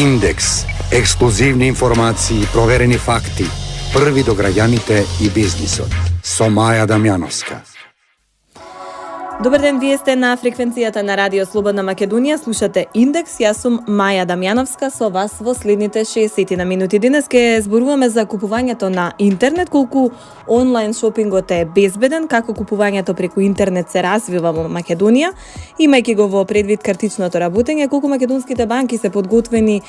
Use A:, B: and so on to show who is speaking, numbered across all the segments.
A: Индекс. Ексклузивни информации, проверени факти, први до граѓаните и бизнисот. Со Маја Дамјановска.
B: Добар ден, вие сте на фреквенцијата на Радио Слободна Македонија, слушате Индекс, јас сум Маја Дамјановска со вас во следните 60 на минути. Денес ке зборуваме за купувањето на интернет, колку онлайн шопингот е безбеден, како купувањето преку интернет се развива во Македонија, имајќи го во предвид картичното работење, колку македонските банки се подготвени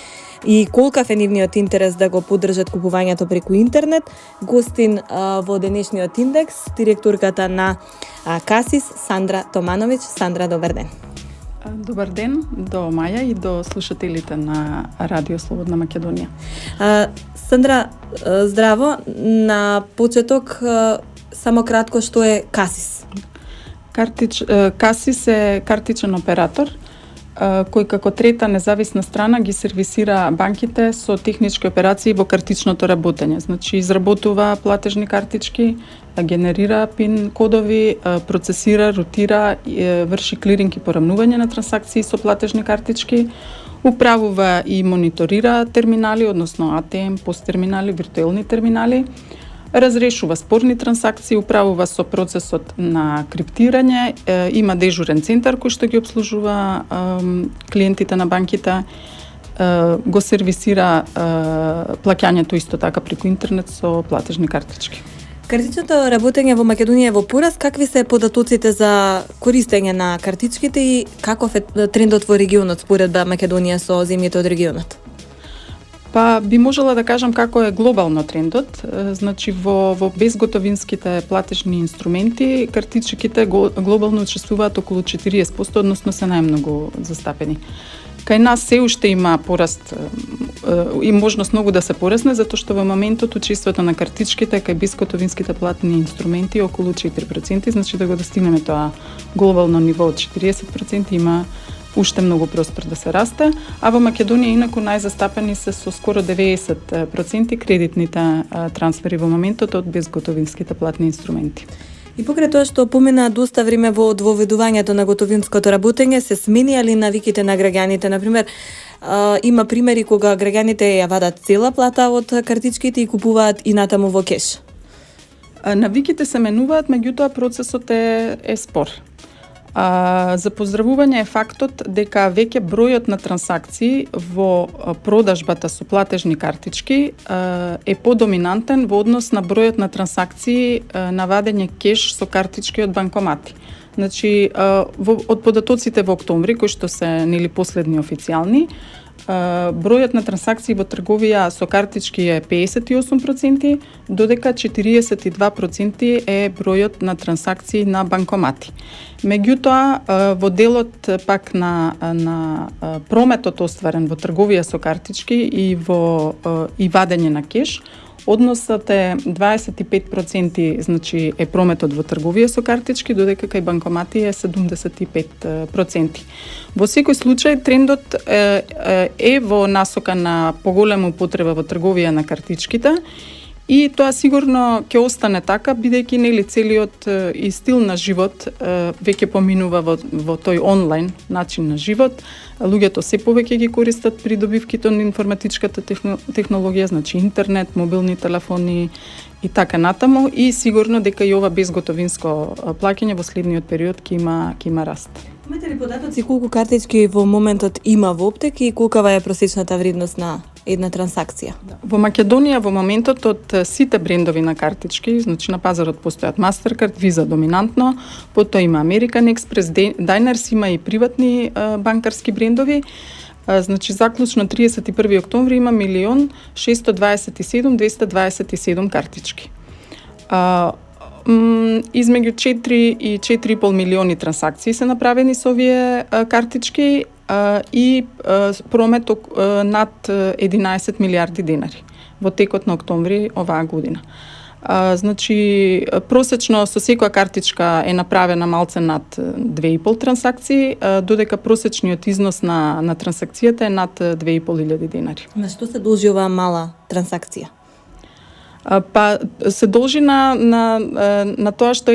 B: и колкав е нивниот интерес да го поддржат купувањето преку интернет. Гостин во денешниот Индекс, директорката на Касис, Сандра Томановиќ. Сандра, добар ден.
C: Добар ден до Маја и до слушателите на Радио Слободна Македонија.
B: Сандра, здраво. На почеток, само кратко, што е Касис?
C: Касис е картичен оператор, кој како трета независна страна ги сервисира банките со технички операции во картичното работење. Значи, изработува платежни картички, генерира пин кодови, процесира, рутира, врши клиринг и порамнување на трансакции со платежни картички, управува и мониторира терминали, односно АТМ, посттерминали, виртуелни терминали, разрешува спорни трансакции, управува со процесот на криптирање, има дежурен центар кој што ги обслужува клиентите на банките, го сервисира плаќањето исто така преку интернет со платежни картички.
B: Картичното работење во Македонија е во пораст. Какви се податоците за користење на картичките и каков е трендот во регионот според Македонија со земјите од регионот?
C: Па би можела да кажам како е глобално трендот. Значи во безготовинските платежни инструменти картичките глобално учествуваат околу 40%, односно се најмногу застапени. Кај нас се уште има пораст и можност многу да се порасне, затоа што во моментот учеството на картичките кај безготовинските платни инструменти е околу 4%, значи да го достигнеме тоа глобално ниво од 40% има уште многу простор да се расте, а во Македонија инаку најзастапени се со скоро 90% кредитните трансфери во моментот од безготовинските платни инструменти.
B: И покрај тоа што помина доста време во доведувањето на готовинското работење, се сменија ли навиките на граѓаните? Например, има примери кога граѓаните ја вадат цела плата од картичките и купуваат и натаму во кеш.
C: Навиките се менуваат, меѓутоа процесот е спор. За поздравување е фактот дека веќе бројот на трансакции во продажбата со платежни картички е подоминантен во однос на бројот на трансакции на вадење кеш со картички од банкомати. Значи, од податоците во октомври, кои што се последни официјални, бројот на трансакции во трговија со картички е 58%, додека 42% е бројот на трансакции на банкомати. Меѓутоа, во делот пак на прометот остварен во трговија со картички и вадење на кеш, односот е 25%, значи е прометот во трговија со картички, додека кај банкомати е 75%. Во секој случај трендот е во насока на поголема употреба во трговија на картичките и тоа сигурно ќе остане така, бидејќи нели целиот и стил на живот веќе поминува во тој онлайн начин на живот. Луѓето се повеќе ги користат придобивките на информатичката технологија, значи интернет, мобилни телефони и така натаму, и сигурно дека и ова безготовинско плаќање во следниот период ќе има раст.
B: Имате ли податоци колку картички во моментот има во аптеки и колкава е просечната вредност на една трансакција?
C: Во Македонија во моментот од сите брендови на картички, значи на пазарот постојат Mastercard, Visa доминантно, потоа има American Express, Diners, има и приватни банкарски брендови. Значи заклучно 31 октомври има 1.627.227 картички. Измеѓу 4 и 4,5 милиони трансакции се направени со овие картички и промет над 11 милиарди денари во текот на октомври оваа година. Значи, просечно со секоја картичка е направена малце над 2,5 трансакции, додека просечниот износ на трансакцијата е над 2,5 илјади денари.
B: На што се должи оваа мала трансакција?
C: Па се должи на тоа што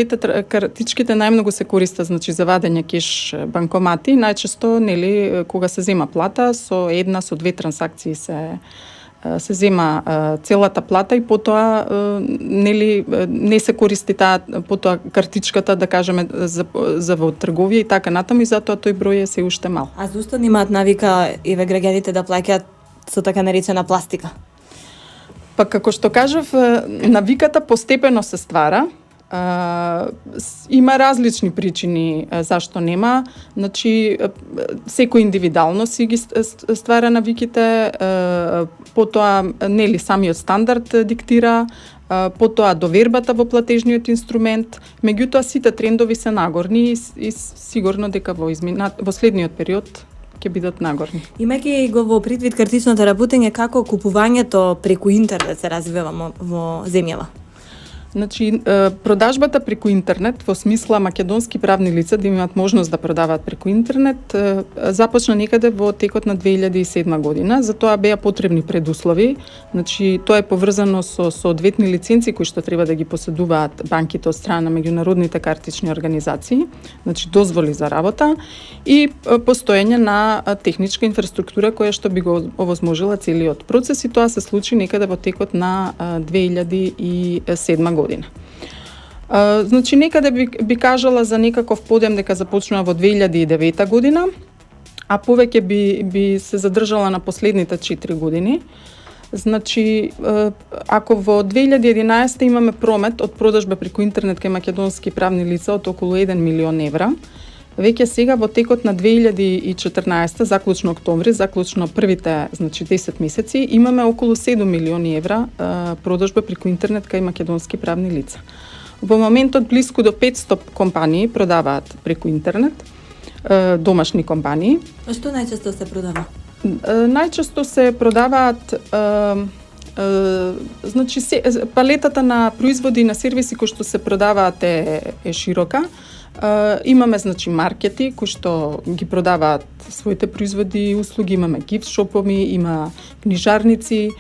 C: картичките најмногу се користат, значи за вадење кеш банкомати, најчесто нели кога се зема плата со една со две трансакции се зема целата плата и потоа нели не се користи таа потоа картичката, да кажеме, за во трговија и така натаму, и затоа тој број е се уште мал.
B: А зошто немаат навика еве граѓаните да плаќаат со така наречена пластика?
C: Па како што кажав, навиката постепено се ствара. Има различни причини зашто нема. Значи, секој индивидуално си ги ствара навиките, потоа нели самиот стандард диктира, потоа довербата во платежниот инструмент. Меѓутоа сите трендови се нагорни и сигурно дека во следниот период ќе бидат нагорни.
B: Имајќи го во предвид картичното работење, како купувањето преку интернет се развива во земјава?
C: Значи, продажбата преку интернет, во смисла македонски правни лица да имаат можност да продаваат преку интернет, започна некаде во текот на 2007 година. За тоа беа потребни предуслови. Значи, тоа е поврзано со соодветни лиценци кои што треба да ги поседуваат банките од страна на меѓународните картични организации, значи дозволи за работа и постоење на техничка инфраструктура која што би го овозможила целиот процес, и тоа се случи некаде во текот на 2007 година. Значи, некаде би кажала за некаков подем дека започнува во 2009 година, а повеќе би се задржала на последните 4 години. Значи, ако во 2011 имаме промет од продажба преку интернет кај македонски правни лица од околу 1 милион евра, веќе сега во текот на 2014, заклучно октомври, заклучно првите, значи 10 месеци, имаме околу 7 милиони евра продажба преку интернет кај македонски правни лица. Во моментот блиску до 500 компании продаваат преку интернет, домашни компании.
B: А што најчесто се продава?
C: Најчесто се продаваат значи палетата на производи и на сервиси кои што се продаваат е широка. Имаме, значи, маркети кои што ги продаваат своите производи и услуги, имаме гифт шопови, има книжарници,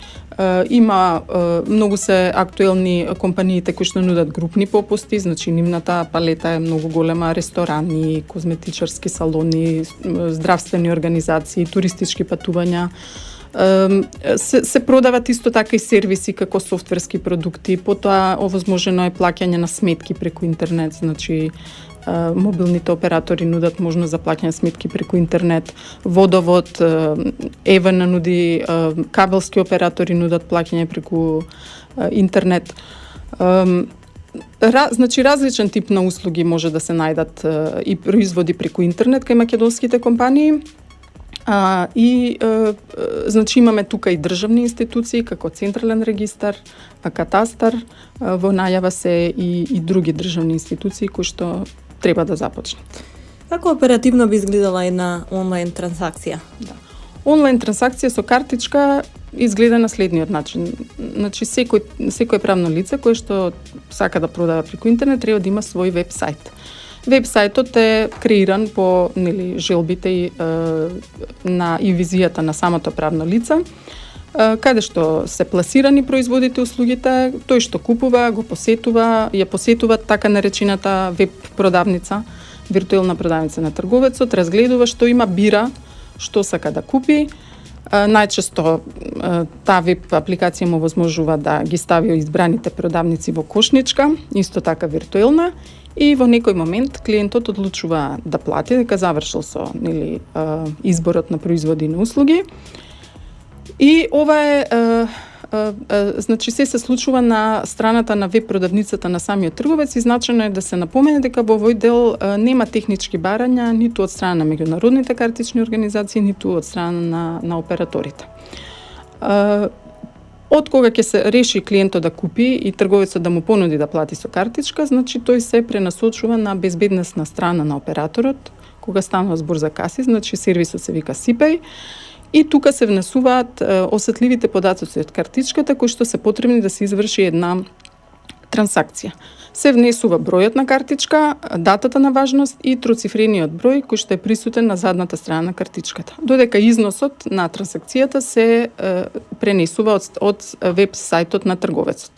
C: има многу се актуелни компаниите кои што нудат групни попусти, значи нивната палета е многу голема, ресторани, козметичарски салони, здравствени организации, туристички патувања. Се продават исто така и сервиси како софтверски продукти, потоа овозможено е плаќање на сметки преку интернет, значи мобилните оператори нудат можност за плаќање сметки преку интернет, водовод, ЕВН нуди, кабелски оператори нудат плаќање преку интернет. Значи, различен тип на услуги може да се најдат и производи преку интернет кај македонските компании. Значи, имаме тука и државни институции како Централен регистар, Катастар, во најава се и други државни институции кои што треба да започнат.
B: Како оперативно би изгледала една онлайн трансакција?
C: Да. Онлайн трансакција со картичка изгледа на следниот начин. Значи, секој правно лице кое што сака да продава преку интернет треба да има свој веб-сайт. Веб-сајтот е креиран по желбите и визијата на самото правно лице, каде што се пласирани производите, услугите, тој што купува, го посетува, ја посетува така наречената веб продавница, виртуелна продавница на трговецот, разгледува што има, бира што сака да купи. Најчесто таа веб апликација му овозможува да ги стави избраните продавници во кошничка, исто така виртуелна, и во некој момент клиентот одлучува да плати, дека завршил со изборот на производи и на услуги. И ова е значи се случува на страната на веб продавницата на самиот трговец, и значено е да се напомене дека во овој дел нема технички барања ниту од страна на меѓународните картични организации, ниту од страна на операторите. Од кога ќе се реши клиентот да купи и трговецот да му понуди да плати со картичка, значи тој се пренасочува на безбедносна страна на операторот, кога станува збор за каси, значи сервисот се вика SeaPay, и тука се внесуваат осетливите податоци од картичката кои што се потребни да се изврши една трансакција. Се внесува бројот на картичка, датата на важност и троцифрениот број кој што е присутен на задната страна на картичката. Додека износот на трансакцијата се пренесува од веб сајтот на трговецот.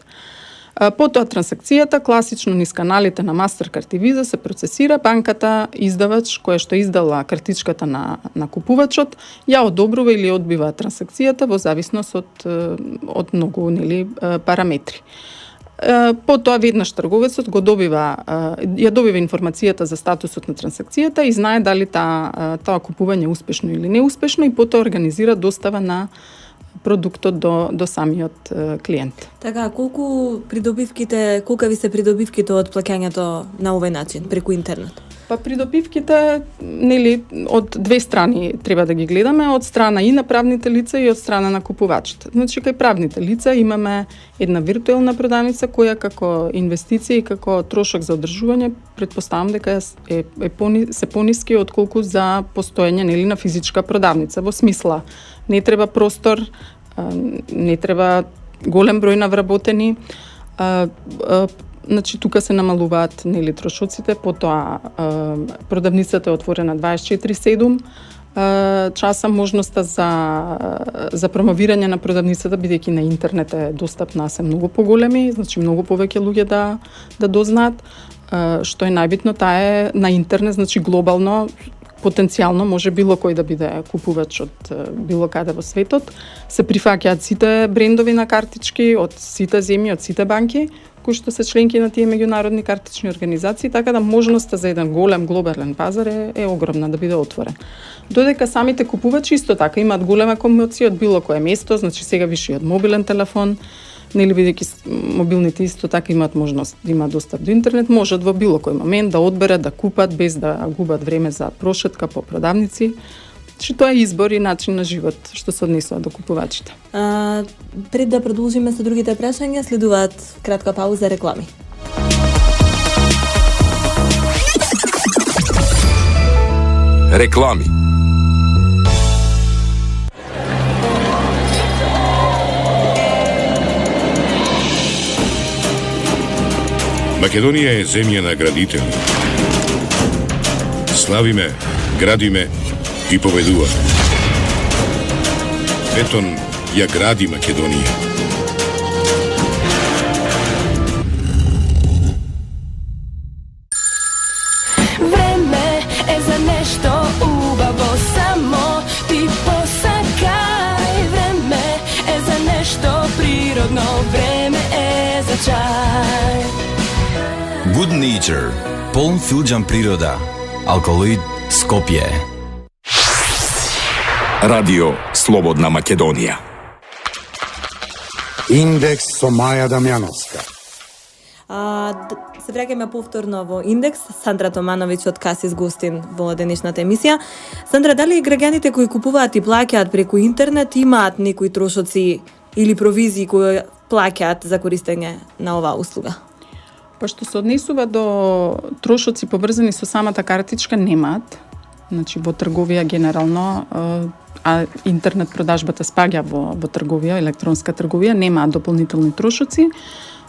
C: Потоа трансакцијата, класично низ каналите на Mastercard и Visa, се процесира, банката издавач која што издала картичката на купувачот ја одобрува или одбива трансакцијата во зависност од многу параметри. Потоа веднаш трговецот ја добива информацијата за статусот на трансакцијата и знае дали тоа купување е успешно или неуспешно и потоа организира достава на продуктот до самиот клиент.
B: Така, колка ви се придобивките од плаќањето на овој начин, преку интернет?
C: Па придобивките, од две страни треба да ги гледаме, од страна и на правните лица и од страна на купувачите. Значи, кај правните лица имаме една виртуелна продавница која како инвестиција и како трошок за одржување, предпоставам дека се пониски отколку за постоење на физичка продавница. Во смисла, не треба простор, не треба голем број на вработени, значи тука се намалуваат трошоците, потоа продавницата е отворена 24/7 часа, можноста за промовирање на продавницата бидејќи на интернет е достапна се многу поголеми, значи многу повеќе луѓе да дознаат. Што е најбитно, таа е на интернет, значи глобално, потенцијално може било кој да биде купувач од било каде во светот. Се прифаќаат сите брендови на картички од сите земји, од сите банки кои што се членки на тие меѓународни картични организации, така да можноста за еден голем глобален пазар е огромна да биде отворен. Додека самите купувачи исто така имаат голема комоција од било кое место, значи сега више од мобилен телефон, бидејќи мобилните исто така имаат можност да имаат достап до интернет, можат во било кој момент да одберат, да купат без да губат време за прошетка по продавници. Че тоа е избор и начин на живот што се однесува до купувачите.
B: Пред да продолжиме со другите прашања, следуваат кратка пауза, реклами.
D: Реклами. Македонија е земја на градители. Славиме, градиме и победуваме. Бетон ја гради Македонија.
E: Време е за нешто убаво, само ти посакај. Време е за нешто природно, време е за чај.
F: Good Nature, полн филџан природа, алкалоид Скопје.
D: Радио Слободна Македонија.
A: Индекс со Маја Дамјановска.
B: Се враќаме повторно во Индекс. Сандра Томановиќ од Касис Гостин во денешната емисија. Сандра, дали граѓаните кои купуваат и плаќаат преку интернет имаат некои трошоци или провизии кои плаќаат за користење на оваа услуга?
C: Па што се однесува до трошоци поврзани со самата картичка, немаат. Значи во трговија генерално, а интернет продажбата спаѓа во трговија, електронска трговија, немаат дополнителни трошоци.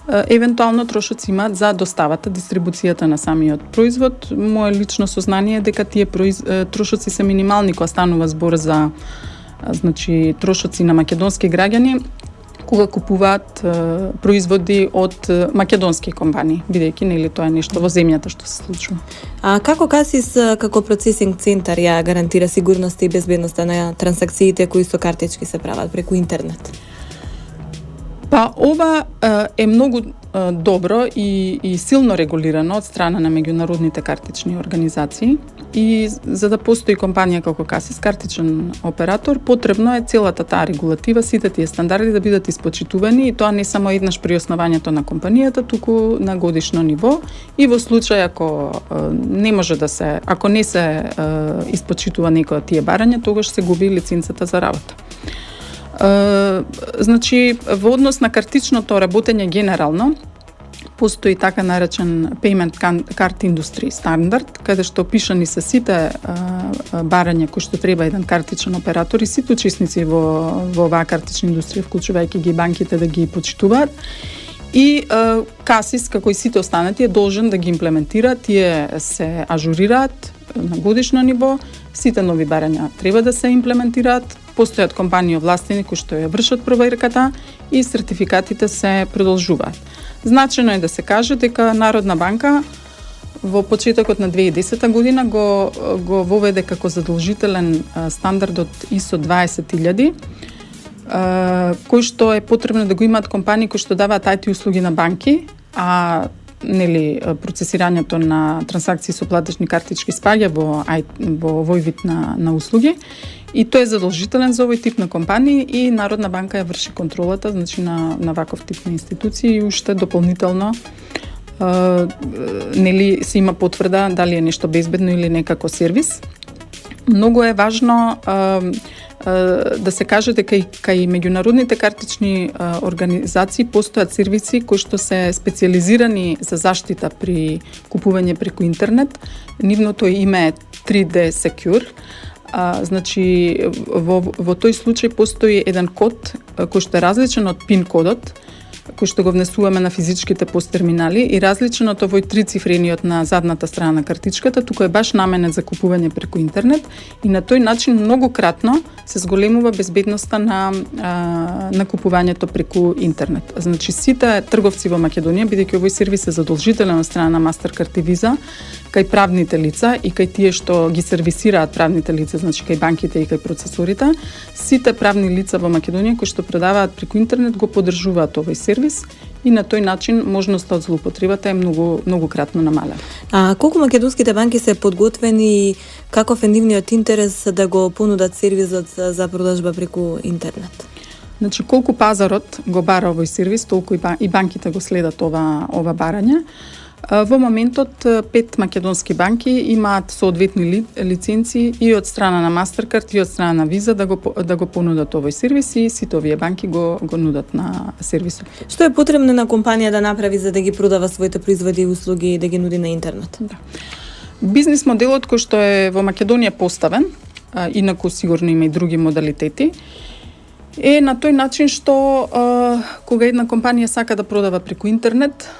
C: Евентуално трошоци имаат за доставата, дистрибуцијата на самиот производ. Моје лично сознание е дека тие трошоци се минимални кога станува збор за трошоци на македонски граѓани кога купуваат производи од македонски компании, бидејќи тоа е нешто во земјата што се случува.
B: А како Касис, како процесинг центар ја гарантира сигурноста и безбедноста на трансакциите кои со картички се прават преку интернет?
C: Па ова е многу добро и силно регулирано од страна на меѓународните картични организации и за да постои компанија како Касис, картичен оператор, потребно е целата таа регулатива, сите тие стандарди да бидат испочитувани и тоа не само еднаш при основањето на компанијата, туку на годишно ниво и во случај ако ако не се испочитува некој од тие барања, тогаш се губи лиценцата за работа. Значи, во однос на картичното работење генерално, постои така наречен Payment Card Industry стандард, каде што опишани се сите барања кои што треба еден картичен оператор и сите учесници во оваа картична индустрија, вклучувајќи ги банките, да ги почитуваат. И Касис, како и сите останати, е должен да ги имплементира, тие се ажурираат на годишно ниво, сите нови барања треба да се имплементираат, постојат компании овластени кои што ја вршат проверката и сертификатите се продолжуваат. Значено е да се каже дека Народна банка во почетокот на 2010 година го воведе како задолжителен стандардот ISO 20000, кој што е потребно да го имаат компании кои што даваат IT услуги на банки, а процесирањето на трансакции со платежни картички спаѓа во овој вид на услуги. И тој е задолжителен за овој тип на компании и Народна банка ја врши контролата, значи на ваков тип на институции и уште дополнително се има потврда дали е нешто безбедно или не како сервис. Многу е важно да се каже дека кај меѓународните картични организации постојат сервиси кои што се специјализирани за заштита при купување преку интернет. Нивното име е 3D Secure. Значи во тој случај постои еден код кој што е различен од PIN кодот, кој што го внесуваме на физичките посттерминали и различен од овој трицифрениот на задната страна на картичката, тука е баш наменет за купување преку интернет и на тој начин многократно се зголемува безбедноста на купувањето преку интернет. Значи сите трговци во Македонија, бидејќи овој сервис е задолжителен од страна на Mastercard и Visa, кај правните лица и кај тие што ги сервисираат правните лица, значи кај банките и кај процесорите, сите правни лица во Македонија кои што продаваат преку интернет го поддржуваат овој сервис и на тој начин можноста од злоупотребата е многократно намалена.
B: А колку македонските банки се подготвени и каков е нивниот интерес да го понудат сервисот за продажба преку интернет?
C: Значи колку пазарот го бара овој сервис, толку и банките го следат ова барање. Во моментот 5 македонски банки имаат соодветни лиценци и од страна на Mastercard и од страна на Visa да го понудат овој сервис и сите овие банки го нудат на сервисот.
B: Што е потребно на компанија да направи за да ги продава своите производи и услуги и да ги нуди на интернет?
C: Да. Бизнис моделот кој што е во Македонија поставен, инаку сигурно има и други модалитети, е на тој начин што кога една компанија сака да продава преку интернет,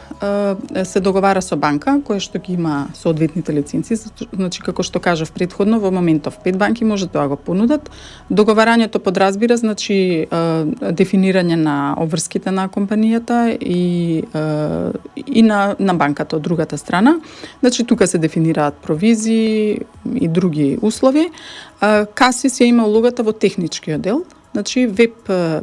C: се договара со банка која што ги има соодветните лиценци, значи како што кажав претходно, во моментов 5 банки може да го понудат. Договарањето подразбира значи дефинирање на обврските на компанијата и на банката од другата страна. Значи тука се дефинираат провизии и други услови. Касис ја има улогата во техничкиот дел. Значи, веб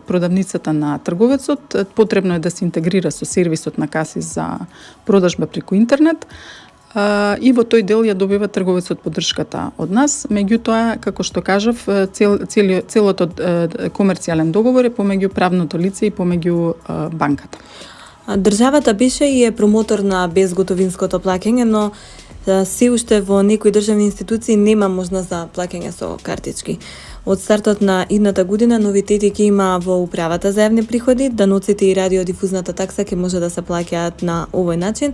C: продавницата на трговецот потребно е да се интегрира со сервисот на Касис за продажба преку интернет и во тој дел ја добива трговецот поддршката од нас. Меѓутоа, како што кажав, целото комерцијален договор е помеѓу правното лице и помеѓу банката.
B: Државата беше и е промотор на безготовинското плаќање, но се уште во некои државни институции нема можност за плаќање со картички. Од стартот на идната година новитети ќе има во управата за јавни приходи, даноците и радиодифузната такса ќе може да се плаќаат на овој начин.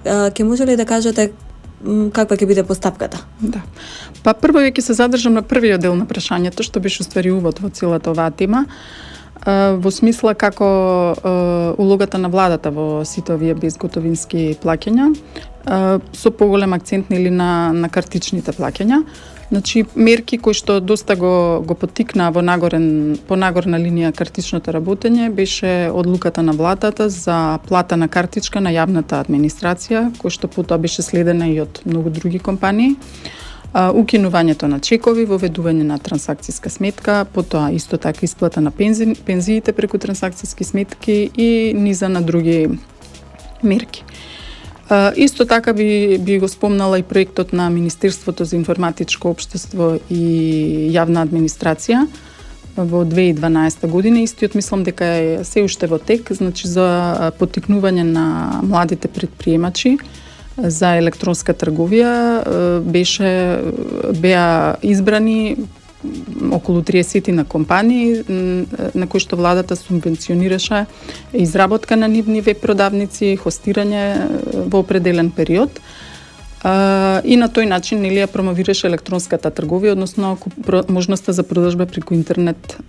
B: Ќе може ли да кажете каква ќе биде постапката?
C: Да. Па прво ќе се задржам на првиот дел на прашањето, што беше уствари увод во целата оваа тема, во смисла како улогата на владата во сите овие безготовински плаќања, со поголем акцент на картичните плаќања. Значи, мерки кои што доста го поттикна по нагорна линија картичното работење беше одлуката на владата за плата на картичка на јавната администрација, кој што потоа беше следена и од многу други компании. Укинувањето на чекови, воведување на трансакциска сметка, потоа исто така исплата на пензиите преку трансакциски сметки и низа на други мерки. Исто така би го спомнала и проектот на Министерството за информатичко општество и јавна администрација во 2012 година. Истиот мислам дека е се уште во тек, значи за поттикнување на младите предприемачи за електронска трговија беа избрани околу 30 на компании на кои што владата субвенционираше изработка на нивни веб продавници, хостирање во определен период и на тој начин ја промовираше електронската трговија, односно можноста за продажба преку интернет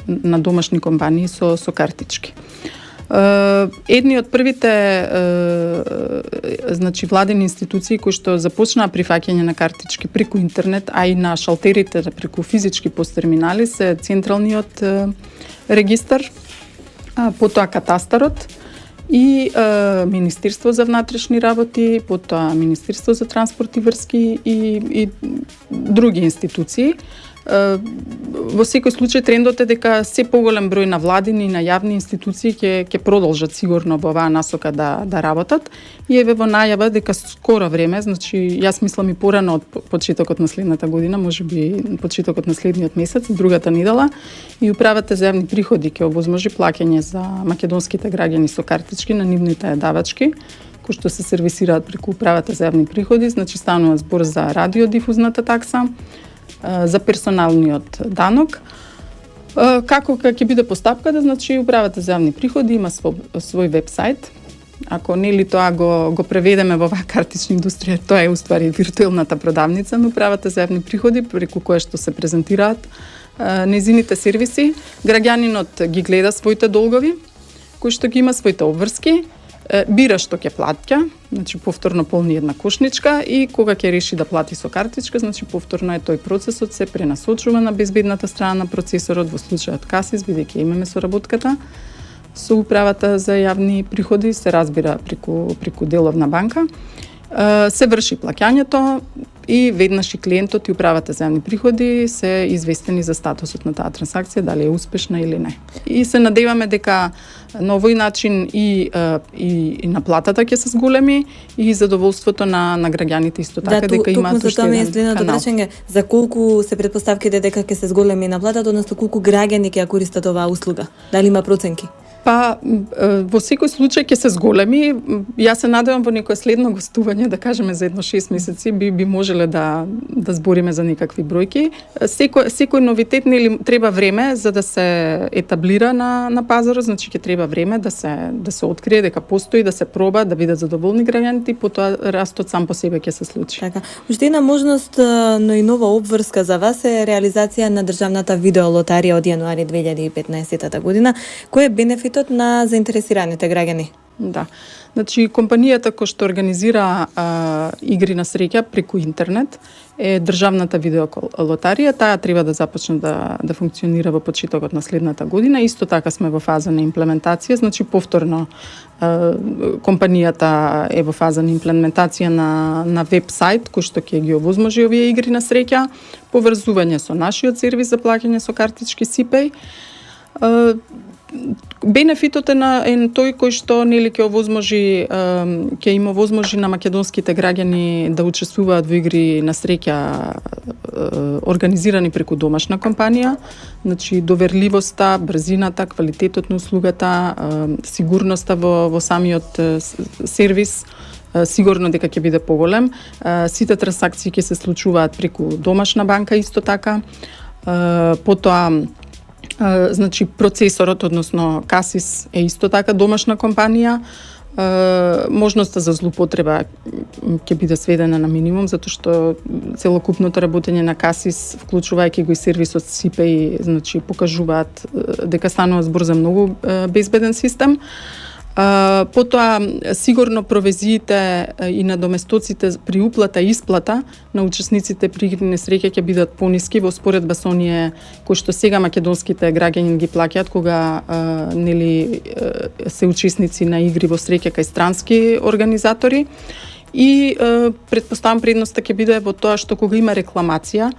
C: на домашни компании со картички. Едни од првите значи владени институции кои што започнаа прифаќање на картички преку интернет, а и на шалтерите преку физички посттерминали се Централниот регистар, потоа Катастарот и Министерство за внатрешни работи, потоа Министерство за транспорт и врски и други институции. Во секој случај трендот е дека се поголем број на владини и на јавни институции ќе продолжат сигурно во оваа насока да работат. И еве во најава дека скоро време, значи јас мислам и порано од почетокот на следната година, можеби почетокот на следниот месец, другата недела, и управата за јавни приходи ќе овозможи плаќање за македонските граѓани со картички на нивните давачки, кои што се сервисираат преку управата за јавни приходи, значи станува збор за радиодифузната такса, за персоналниот данок. Како ќе биде постапката, значи управата за јавни приходи има свој вебсайт. Ако нели тоа го преведеме во оваа картична индустрија, тоа е уствари виртуелната продавница на управата за јавни приходи преку која што се презентираат нејзините сервиси. Граѓанинот ги гледа своите долгови, кои што ги има своите обврски, бира што ќе плаќа, значи повторно полни една кошничка и кога ќе реши да плати со картичка, значи повторно е тој процесот се пренасочува на безбедната страна на процесорот, во случајот Касис, бидејќи имаме соработката со управата за јавни приходи, се разбира преку деловна банка, се врши плаќањето и веднаш и клиентот и управата за јавни приходи се известени за статусот на таа трансакција, дали е успешна или не. И се надеваме дека на овој начин и наплатата ќе се зголеми и задоволството на граѓаните исто така дека имаат уште еден канал.
B: За колку се претпоставките дека ќе се зголеми наплатата, односно колку граѓани ќе ја користат оваа услуга? Дали има проценки?
C: Па, во секој случај ќе се зголеми. Јас се надевам во некое следно гостување, да кажеме за едно 6 месеци, би можеле да збориме за некакви бројки. Секој новитет нели треба време за да се етаблира на пазарот, значи ќе треба време да се открие дека постои, да се проба, да бидат задоволни граѓаните и потоа растот сам по себе ќе се случи.
B: Така. Уште една можност, но и нова обврска за вас е реализација на државната видеолотарија од јануари 2015 година. Кој е бенефит на заинтересираните граѓани?
C: Да. Значи, компанијата која што организира игри на среќа преку интернет е државната видеолотарија. Таа треба да започне да функционира во почетокот на следната година. Исто така сме во фаза на имплементација, значи повторно компанијата е во фаза на имплементација на веб-сайт кој што ќе ги овозможи овие игри на среќа, поврзување со нашиот сервис за плаќање со картички SIPay. Бенефитот е тој кој што нели ќе им овозможи на македонските граѓани да учествуваат во игри на среќа организирани преку домашна компанија, значи доверливоста, брзината, квалитетот на услугата, сигурноста во самиот сервис сигурно дека ќе биде поголем. Сите трансакции ќе се случуваат преку домашна банка исто така. Потоа значи процесорот, односно Касис е исто така домашна компанија. Можноста за злоупотреба ќе биде сведена на минимум, затоа што целокупното работење на Касис, вклучувајќи го и сервисот SIPay, значи покажуваат дека станува збор за многу безбеден систем. Потоа сигурно провизиите и надоместоците при уплата и исплата на учесниците при игри на среќа ќе бидат пониски во споредба со оние кои што сега македонските граѓани ги плаќаат кога нели се учесници на игри во среќа кај странски организатори. И претпоставам предноста ќе биде во тоа што кога има рекламација,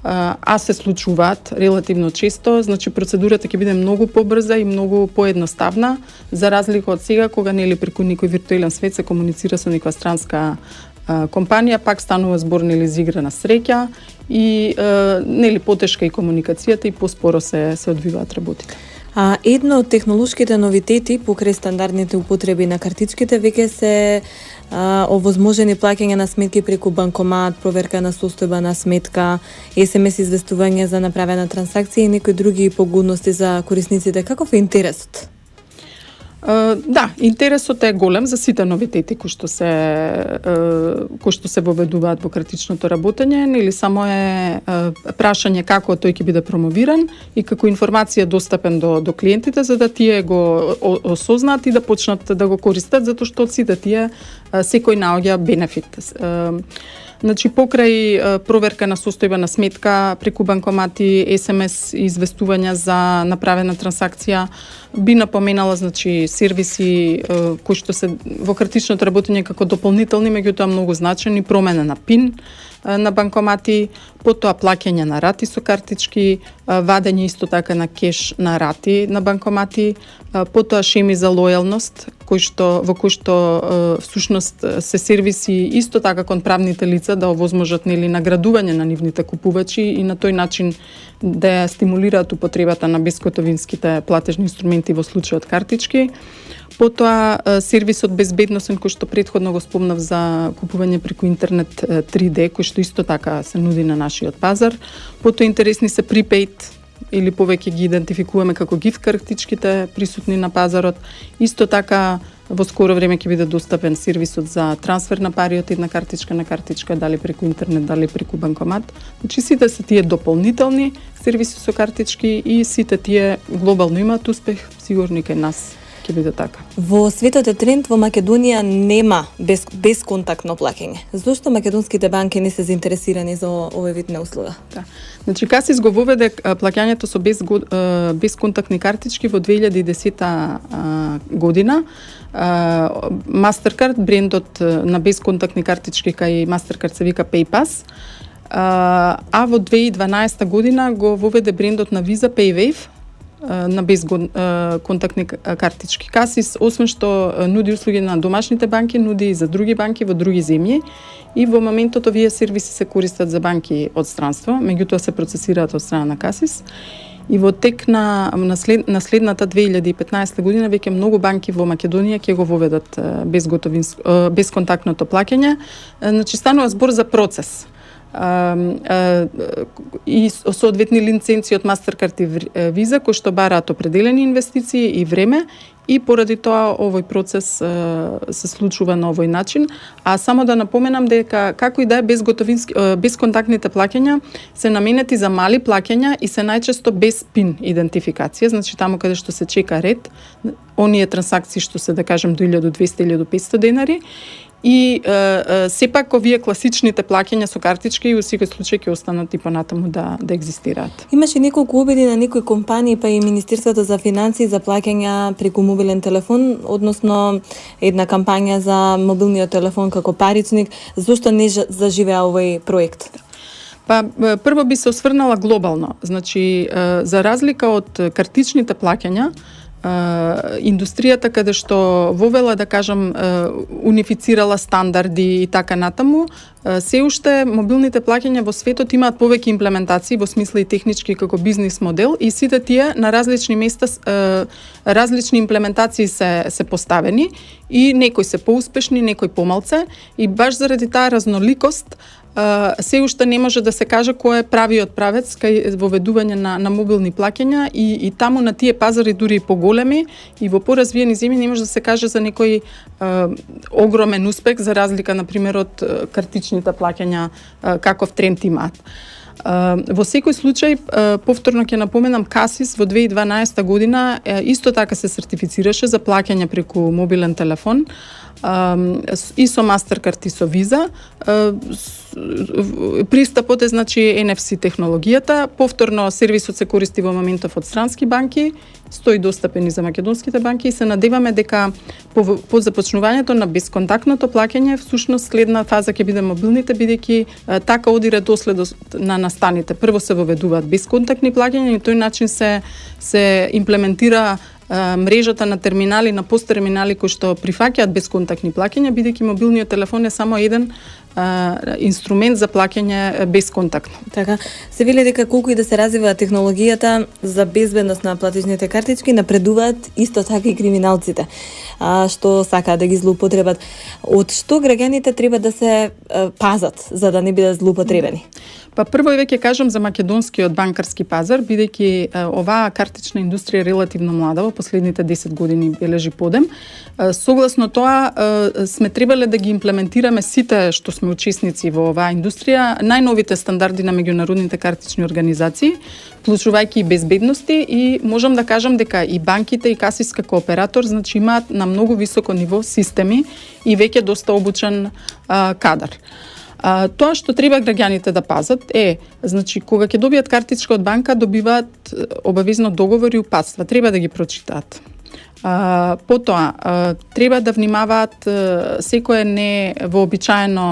C: а се случуваат релативно често, значи процедурата ќе биде многу побрза и многу поедноставна, за разлика од сега кога нели преку некој виртуелен свет се комуницира со некоја странска компанија, пак станува збор нели за игра на среќа и нели потешка и комуникацијата и поспоро се одвиваат работите.
B: Едно од технолошките новитети покрај стандардните употреби на картичките веќе се овозможени плаќање на сметки преку банкомат, проверка на состојба на сметка, SMS известување за направена трансакција и некои други погодности за корисниците. Каков е интересот?
C: Да, интересот е голем за сите новитети кои што се воведуваат во картичното работење, или само е прашање како тој ќе биде промовиран и како информација достапен до клиентите, за да тие го осознаат и да почнат да го користат, затоа што од сите тие секој наоѓа бенефит. Значи, покрај проверка на состојба на сметка, преку банкомати, SMS известувања за направена трансакција, би напоменала, значи, сервиси кои што се во картичното работење како дополнителни, меѓутоа многу значени, промена на ПИН на банкомати, потоа плаќање на рати со картички, вадење исто така на кеш на рати на банкомати, потоа шеми за лојалност, во кои што всушност се сервиси исто така кон правните лица да овозможат нели наградување на нивните купувачи и на тој начин да стимулираат употребата на безготовинските платежни инструменти во случајот картички. Потоа сервисот безбедносен кој што претходно го спомнав за купување преку интернет 3D, кој што исто така се нуди на нашиот пазар. Потоа интересни се prepaid, или повеќе ги идентификуваме како гифт картичките присутни на пазарот. Исто така во скоро време ќе биде достапен сервисот за трансфер на пари од една картичка на картичка, дали преку интернет, дали преку банкомат. Значи сите се тие дополнителни сервиси со картички и сите тие глобално имаат успех, сигурно и кај нас ќе биде така.
B: Во светот е тренд во Македонија нема безконтактно плаќање. Зошто македонските банки не се заинтересирани за овој вид на услуга?
C: Да. Значи, Касис го воведе плаќањето со безконтактни картички во 2010 година. Mastercard, брендот на безконтактни картички кај Mastercard се вика PayPass. А во 2012 година го воведе брендот на Visa PayWave на безконтактни картички. Касис, освен што нуди услуги на домашните банки, нуди и за други банки во други земји и во моментот овие сервиси се користат за банки од странство, меѓутоа се процесираат од страна на Касис. И во тек на следната 2015 година веќе многу банки во Македонија ќе го воведат безконтактното плаќање. Значи, станува збор за процес. И соодветни лиценци од Mastercard и Visa кои што бараат определени инвестиции и време, и поради тоа овој процес се случува на овој начин. А само да напоменам дека како и да е безконтактните плаќања се наменети за мали плаќања и се најчесто без пин идентификација, значи таму каде што се чека ред, оние трансакции што се, да кажем, до 1200-1500 денари. И сепак овие класичните плаќања со картички и во секој случај ќе останат и понатаму да екзистираат.
B: Имаше неколку обиди на некои компании, па и Министерството за финансии за плаќања преку мобилен телефон, односно една кампања за мобилниот телефон како паричник. Зошто не заживеа овој проект?
C: Па, прво би се осврнала глобално. Значи, за разлика од картичните плаќања, индустријата каде што вовела, да кажам, унифицирала стандарди и така натаму, се уште мобилните плаќања во светот имаат повеќе имплементации во смисла и технички како бизнис модел и сите тие на различни места различни имплементации се поставени и некои се поуспешни, некои помалце и баш заради таа разноликост се уште не може да се каже кој е правиот правец кај воведување на мобилни плаќања и таму на тие пазари дури и поголеми и во поразвиени земји не може да се каже за некој огромен успех за разлика на пример од картичните плаќања каков тренд имаат. Во секој случај, повторно ќе напоменам, Касис во 2012 година исто така се сертифицираше за плаќање преку мобилен телефон и со Mastercard и со Visa. Пристапот е, значи, NFC технологијата. Повторно сервисот се користи во моментов од странски банки, стои достапен и за македонските банки и се надеваме дека по започнувањето на безконтактното плаќање всушност следна фаза ќе биде мобилните, бидејќи така оди редоследот на настаните. Прво се воведуваат безконтактни плаќања и тој начин се имплементира мрежата на терминали, на посттерминали кои што прифаќаат безконтактни плаќања, бидејќи мобилниот телефон е само еден инструмент за плаќање безконтактно.
B: Така, се вели дека колку и да се развива технологијата за безбедност на платежните картички, напредуваат исто така и криминалците. што сакаат да ги злоупотребат. Од што граѓаните треба да се пазат за да не бидат злоупотребени?
C: Па прво веќе кажам за македонскиот банкарски пазар, бидејќи оваа картична индустрија е релативно млада, во последните 10 години бележи подем. Согласно тоа сме требале да ги имплементираме сите што сме учесници во оваа индустрија, најновите стандарди на меѓународните картични организации, вклучувајќи и безбедности, и можам да кажам дека и банките и касис како оператор значи имаат на многу високо ниво системи и веќе доста обучен кадар. Тоа што треба граѓаните да пазат е, значи, кога ќе добијат картичка од банка, добиваат обавезно договори и упатства. Треба да ги прочитаат. Потоа, треба да внимаваат секое невообичаено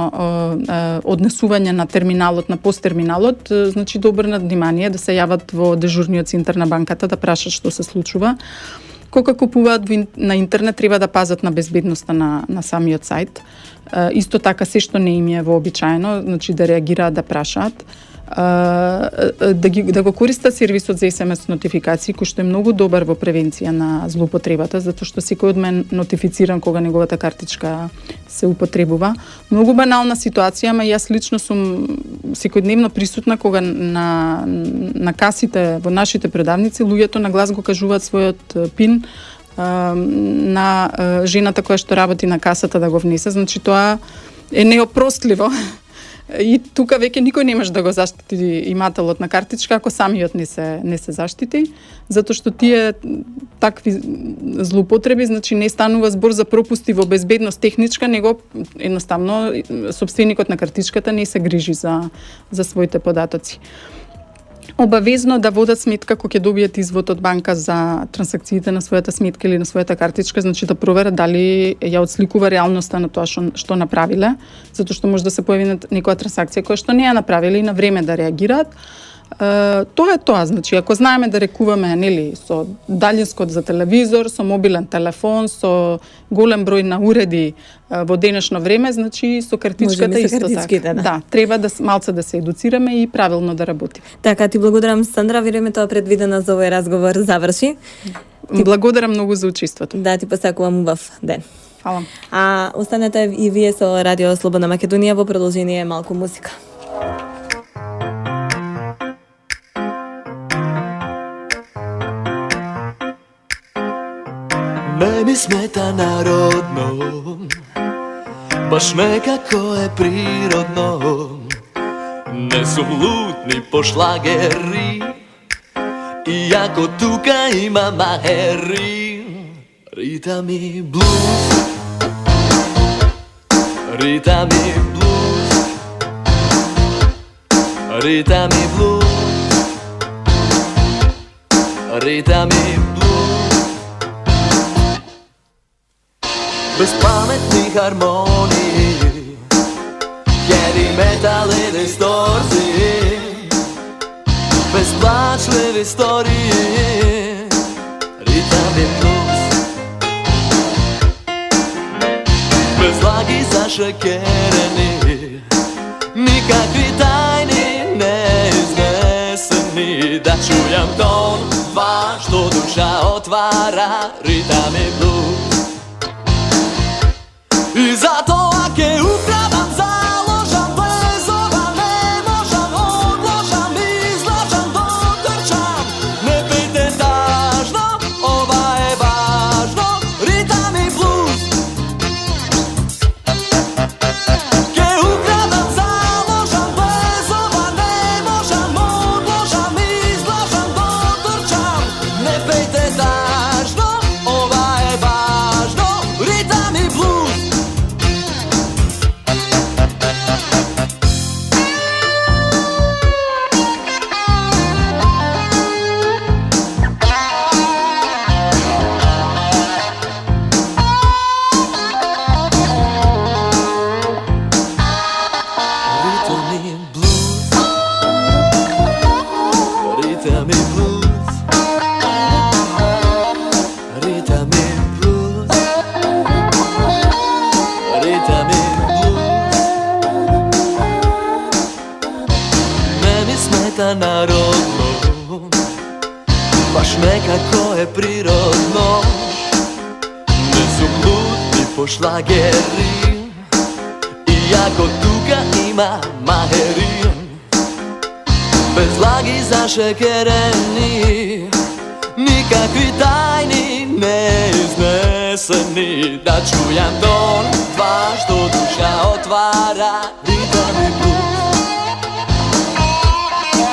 C: однесување на терминалот, на посттерминалот, значи да обрнат внимание, да се јават во дежурниот центар на банката, да прашат што се случува. Кога купуваат на интернет, треба да пазат на безбедноста на самиот сајт. Исто така, се што не им е вообичаено, значи да реагираат, да прашаат. Да го користат сервисот за SMS нотификации, кој што е многу добар во превенција на злоупотребата, затоа што секој од мен нотифициран кога неговата картичка се употребува. Многу банална ситуација, ама јас лично сум секојдневно присутна кога на касите во нашите продавници луѓето на глас го кажуваат својот пин на жената која што работи на касата да го внесе. Значи тоа е неопростливо. И тука веќе никој не може да го заштити имателот на картичка ако самиот не се заштити, затоа што тие такви злоупотреби, значи не станува збор за пропусти во безбедност техничка, него едноставно сопственикот на картичката не се грижи за своите податоци. Обавезно да водат сметка кога ќе добијат извод од банка за трансакциите на својата сметка или на својата картичка, значи да проверат дали ја отсликува реалноста на тоа што направиле, затоа што може да се појави некоја трансакција која што не ја направиле и на време да реагираат. Тоа е тоа, значи ако знаеме да рекуваме нели со далјинскот за телевизор, со мобилен телефон, со голем број на уреди во денешно време, значи со картичката исто така. Да, треба да малце да се едуцираме и правилно да работиме.
B: Така, ти благодарам, Сандра, времето предвидено за овој разговор заврши.
C: Благодарам многу за учеството.
B: Да, ти посакувам убав ден.
C: Фала.
B: Останете и вие со Радио Слободна Македонија, во продолжение малку музика.
G: Не ми смета народно, баш некако е природно. Не сум луд ни по шлагери, иако тука има махери. Ритам и блуз, ритам и блуз, ритам и блуз, ритам и блуз. Безпаметни хармонии, heavy metal и дисторзии, безплачливи истории, ритам и блуз. Без лаги зашекерени, никакви тајни неизнесени, да чујам тон, што душа отвара, ритам и блуз. И затоа ќе украдам, заложам, влезовам, не можам, одложам, излажам, дотрчам. Не пејте тажно, ова е важно, ритам и блуз. Ќе украдам, заложам, влезовам, не можам, одложам, излажам, дотрчам. Не пејте тажно, ова е важно, ритам и блуз. Народно, баш некако е природно. Не сум po šlageri. Iako tuga ima maheri, bez lagi zašekereni, nikakvi tajni neizneseni. Da čujem ton dva što duša otvara, ritam i blues.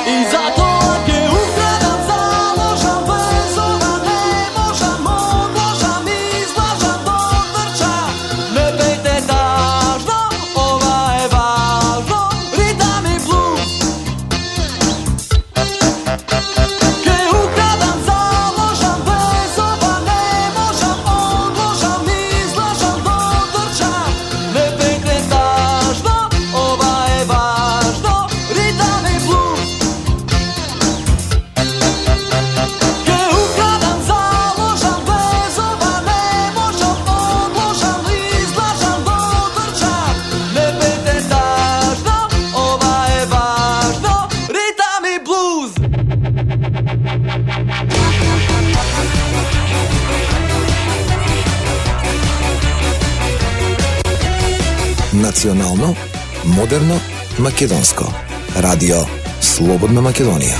G: I zato ako je ukradan, založan, bezovan, nemožan, odložan, izlažan, dotrča, ne pejte tažno, ova je važno, ritam i blues. Ke ukradan, založan, bezovan, nemožan, odložan, izlažan, dotrča, ne pejte tažno, ova je važno, ritam i blues. Ke ukradan, založan, bezovan, nemožan, odložan, izlažan, dotrča, ne pejte tažno, ova je važno, ritam i blues.
H: Национално, модерно, македонско. Радио Слободна Македонија.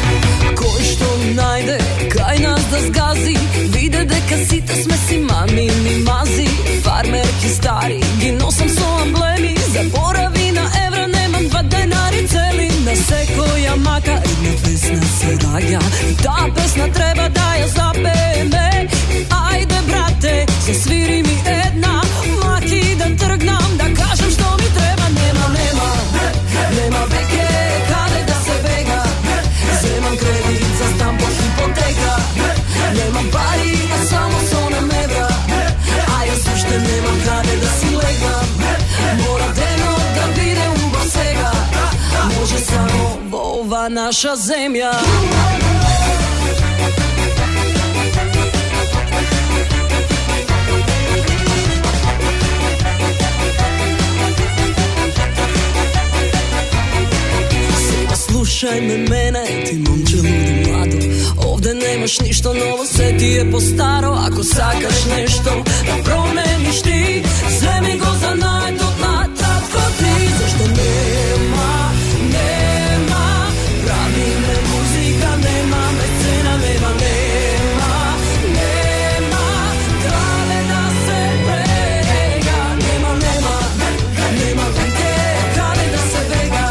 E: Кој што најде кај нас да згази, виде дека сите сме си мамини мази. Фармерки стари ги носам со амблеми, заборави на евра, немам 2 денари цели. На секоја мака една песна се раѓа, и таа песна треба да ја запееме. Ајде брате, се свири ми една, маки да тргнам, да кажам што ми треба. Нема веќе каде да се бега, земам кредит за стан под хипотека. Немам пари, а само сонам евра, а јас уште немам каде да си легнам. Мора денот да биде убав сега, може само во ова наша земја. Слушај ме мене, ти момче лудо младо, овде немаш ништо ново, се ти е по-старо. Ако сакаш нешто да промениш ти, земи го за најдот на татко ти. Зашто нема, правиме музика, нема мецена, нема, крале да се брега, нема веќе каде да се бега,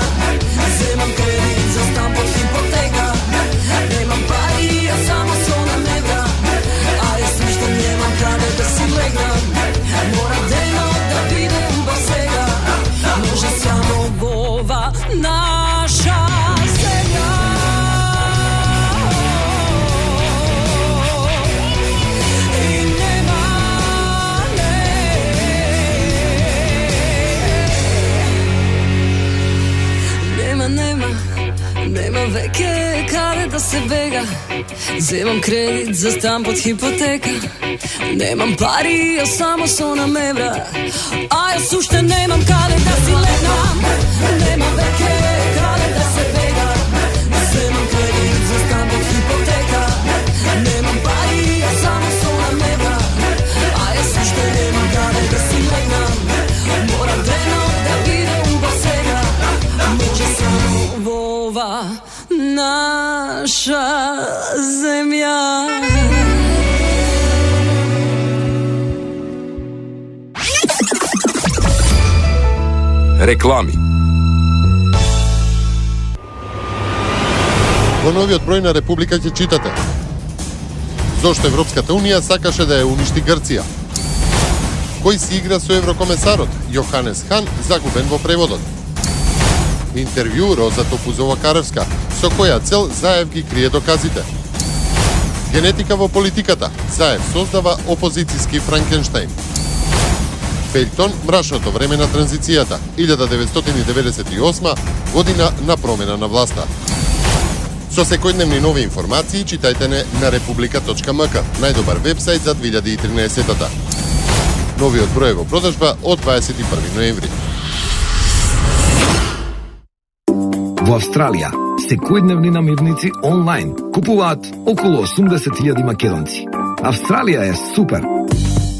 E: земам кредит за стан под хипотека. Немам пари, а само сонам евра, а јас уште немам каде да си легнам. Мора денот да биде убав сега, може само во ова наша земја. И нема веќе каде да се бега, земам кредит за стан под хипотека. Немам пари, а само сонам евра, а јас уште немам каде да си легнам. Нема веќе каде да се бега, земам кредит за стан под хипотека. Немам пари, а само сонам евра, а јас уште немам каде да си легнам. Мора денот да биде убав сега, може само во ова наша земја.
D: Реклами.
I: Во новиот број на Република ќе читате: зошто Европската Унија сакаше да ја уништи Грција? Кој си игра со еврокомесарот Јоханес Хан, загубен во преводот? Интервју Роза Топузова-Каревска, со која цел Заев ги крие доказите? Генетика во политиката, Заев создава опозицијски Франкенштајн. Фејлтон мрачното време на транзицијата, 1998 година на промена на власта. Со секојдневни нови информации читајте не на republika.mk, најдобар вебсајт за 2013-та. Новиот број во продажба од 21 ноември.
H: Во Австралија, секојдневни намирници онлайн купуваат околу 80.000 македонци. Австралија е супер.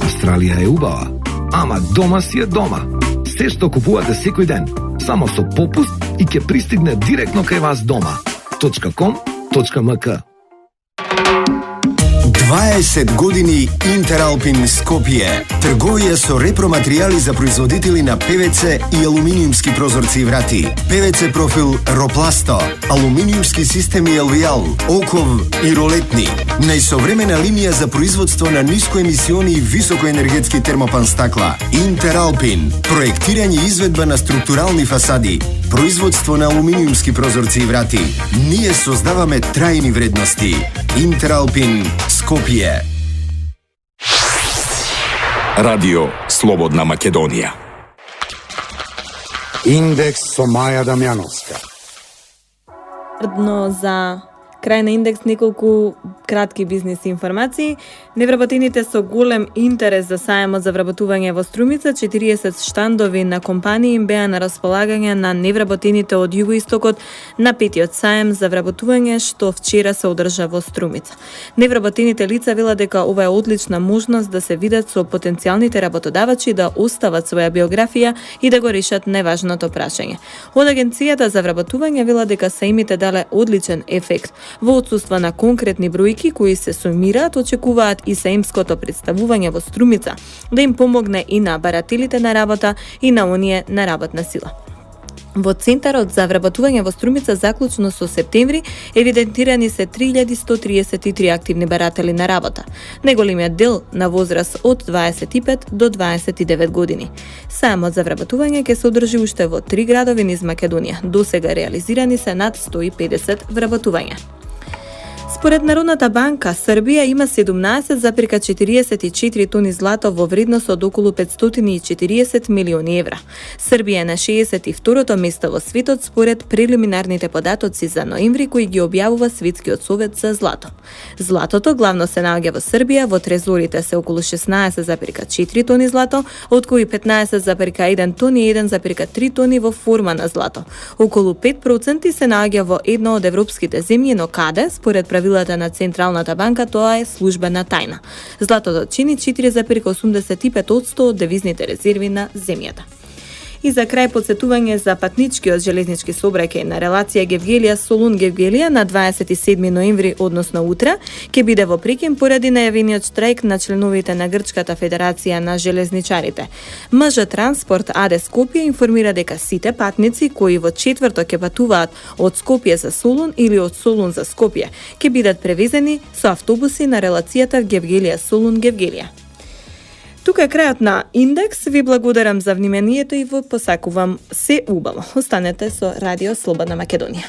H: Австралија е убава. Ама дома си е дома. Се што купувате секој ден, само со попуст и ќе пристигне директно кај вас дома. .com.mk
J: 20 години Интералпин Скопје. Трговија со репроматеријали за производители на ПВЦ и алуминиумски прозорци и врати. ПВЦ профил Ропласто, алуминиумски системи Елвиал, Оков и ролетни. Најсовремена линија за производство на нискоемисиони и високоенергетски термопан стакла. Интералпин. Проектирање и изведба на структурални фасади. Производство на алуминиумски прозорци и врати. Ние создаваме трајни вредности. Интералпин Скопје.
D: Радио Слободна Македонија.
A: Индекс со Маја Дамјановска.
B: За крај на индекс неколку кратки бизнис информации. Невработените со голем интерес за сајмот за вработување во Струмица, 40 штандови на компании им беа на располагање на невработените од југоистокот на петиот сајм за вработување што вчера се одржа во Струмица. Невработените лица велат дека ова е одлична можност да се видат со потенцијалните работодавачи, да остават своја биографија и да го решат најважното прашање. Од агенцијата за вработување велат дека сајмите дале одличен ефект. Во отсуство на конкретни бројки кои се сумираат, очекуваат и саимското представување во Струмица да им помогне и на барателите на работа и на оние на работна сила. Во Центарот за вработување во Струмица заклучно со септември евидентирани се 3133 активни баратели на работа. Најголемиот дел на возраст од 25 до 29 години. Сајмот за вработување ќе се одржи уште во 3 градови низ Македонија. Досега реализирани се над 150 вработувања. Според Народната банка, Србија има 17,44 тони злато во вредност од околу 540 милиони евра. Србија е на 62-то место во светот според прелиминарните податоци за ноември кои ги објавува Светскиот совет за злато. Златото главно се наоѓа во Србија, во трезорите се околу 16,4 тони злато, од кои 15,1 тони и 1,3 тони во форма на злато. Околу 5% се наоѓа во една од европските земји, но каде, според правилата на Централната банка, тоа е службена тајна. Златото чини 4,85% од девизните резерви на земјата. И за крај подсетување за патничкиот железнички сообраќај на релација Гевгелија-Солун-Гевгелија на 27 ноември, односно утре, ќе биде во прекин поради најавениот штрајк на членовите на Грчката федерација на железничарите. МЖ Транспорт АД Скопје информира дека сите патници кои во четврток ќе патуваат од Скопје за Солун или од Солун за Скопје ќе бидат превезени со автобуси на релацијата Гевгелија-Солун-Гевгелија. Тука е крајот на индекс. Ви благодарам за вниманието и ви посакувам се убаво. Останете со Радио Слободна Македонија.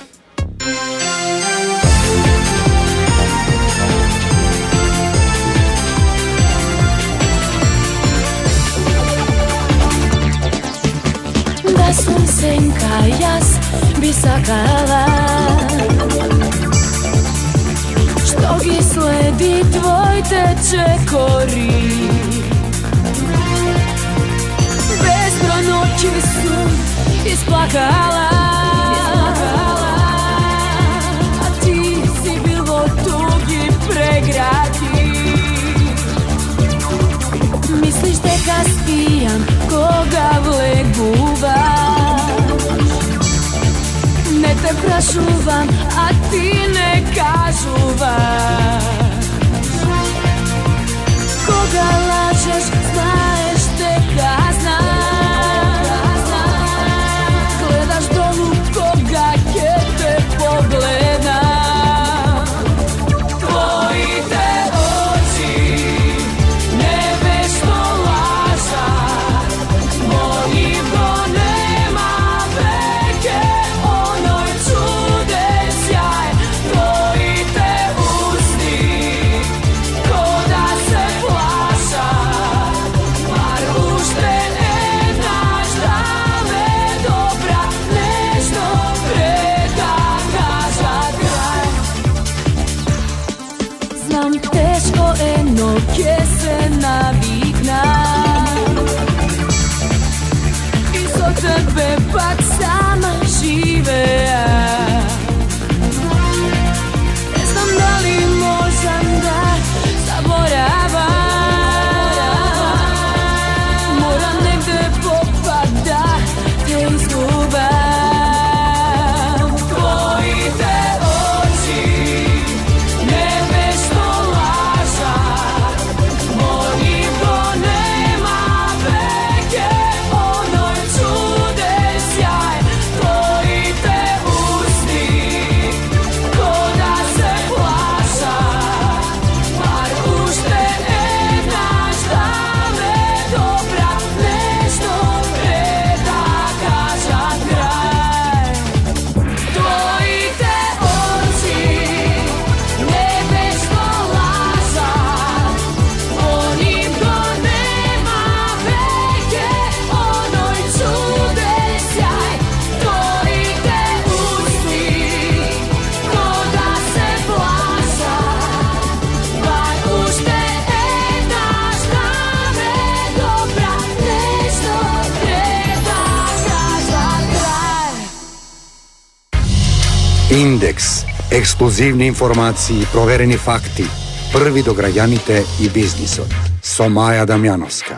E: Да сум сенка, јас би сакала што ги следи твоите чекори. Безброј ноќи сум исплакала, а ти си бил во туги прегради. Мислиш дека спијам кога влегуваш. Не те прашувам, а ти не кажуваш. Кога лажеш, знаеш дека знаеш. Гледаш долу кога ќе те погледам. Твоите очи невешто лажат. Моји го нема веќе оној чуден сјај. Твоите усни
A: Индекс. Ексклузивни информации, проверени факти. Први до граѓаните и бизнисот. Со Маја Дамјановска.